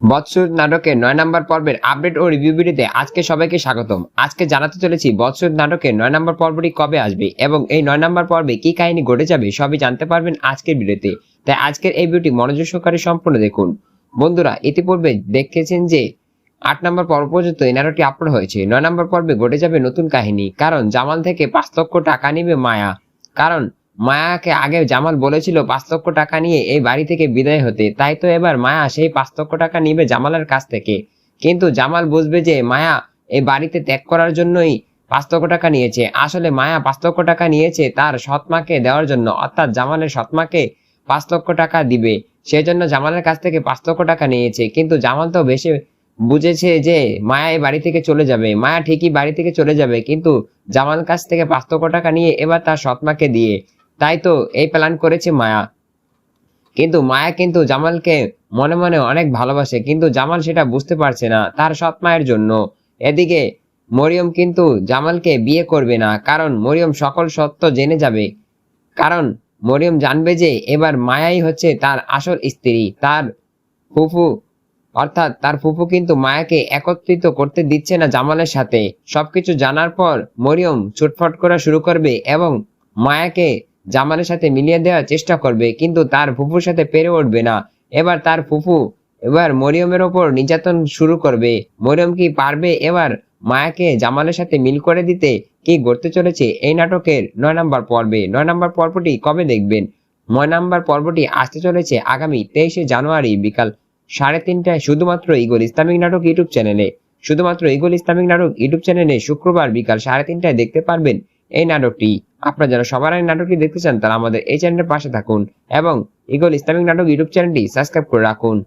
বৎসর নাটকের ৯ নম্বর পর্বের আপডেট ও রিভিউ ভিডিওতে আজকে সবাইকে স্বাগতম। আজকে জানাতে চলেছি বৎসর নাটকের ৯ নম্বর পর্বটি কবে আসবে এবং এই ৯ নম্বর পর্বে কি কাহিনী ঘটে যাবে সবই জানতে পারবেন আজকের ভিডিওতে। তাই আজকের এই ভিডিওটি মনোযোগ সহকারে সম্পূর্ণ দেখুন। বন্ধুরা, ইতিপূর্বে দেখেছেন যে ৮ নম্বর পর্ব পর্যন্ত এই নাটকটি আপলোড হয়েছে। ৯ নম্বর পর্বে ঘটে যাবে নতুন কাহিনী, কারণ জামাল থেকে ৫ লক্ষ টাকা নিবে মায়া। কারণ মায়াকে আগে জামাল বলেছিল ৫ লক্ষ টাকা নিয়ে এই বাড়ি থেকে বিদায় হতে, তাই তো এবার মায়া সেই ৫ লক্ষ টাকা নিবে জামালের কাছ থেকে। কিন্তু জামাল বুঝবে যে মায়া এই বাড়িতে ত্যাগ করার জন্যই ৫ লক্ষ টাকা নিয়েছে। আসলে মায়া ৫ লক্ষ টাকা নিয়েছে তার সৎমাকে দেওয়ার জন্য, অর্থাৎ জামালের সৎমাকে ৫ লক্ষ টাকা দিবে, সেজন্য জামালের কাছ থেকে ৫ লক্ষ টাকা নিয়েছে। কিন্তু জামাল তো বেশি বুঝেছে যে মায়া এই বাড়ি থেকে চলে যাবে, মায়া ঠিকই বাড়ি থেকে চলে যাবে, কিন্তু জামাল কাছ থেকে ৫ লক্ষ টাকা নিয়ে এবার তার সৎমাকে দিয়ে, তাই তো এই প্ল্যান করেছে মায়া। কিন্তু মায়া কিন্তু জামালকে মনে মনে অনেক ভালোবাসে, কিন্তু জামাল সেটা বুঝতে পারছে না তার সৎ মায়ের জন্য। এদিকে মরিয়ম কিন্তু জামালকে বিয়ে করবে না, কারণ মরিয়ম সকল সত্য জেনে যাবে। কারণ মরিয়ম জানবে যে এবার মায়াই হচ্ছে তার আসল স্ত্রী। তার ফুফু অর্থাৎ তার ফুফু কিন্তু মায়াকে একত্রিত করতে দিচ্ছে না জামালের সাথে। সবকিছু জানার পর মরিয়ম ছুটফট করা শুরু করবে এবং মায়াকে জামালের সাথে মিলিয়ে দেওয়ার চেষ্টা করবে, কিন্তু তার ফুফুর সাথে পেরে উঠবে না। এবার তার ফুফু মরিয়মের ওপর নির্যাতন শুরু করবে। মরিয়ম কি পারবে এবার মায়াকে জামালের সাথে মিল করে দিতে? কি ঘটতে চলেছে এই নাটকের ৯ নম্বর পর্বে? ৯ নম্বর পর্বটি কবে দেখবেন? ৯ নম্বর পর্বটি আসতে চলেছে আগামী ২৩শে জানুয়ারি বিকাল ৩:৩০টায় শুধুমাত্র ঈগল ইসলামিক নাটক ইউটিউব চ্যানেলে। শুধুমাত্র ঈগল ইসলামিক নাটক ইউটিউব চ্যানেলে শুক্রবার বিকাল ৩:৩০টায় দেখতে পারবেন এই নাটকটি। আপনারা যারা সবার আগে নাটকটি দেখতে চান তারা আমাদের এই চ্যানেলের পাশে থাকুন এবং ঈগল ইসলামিক নাটক ইউটিউব চ্যানেলটি সাবস্ক্রাইব করে রাখুন।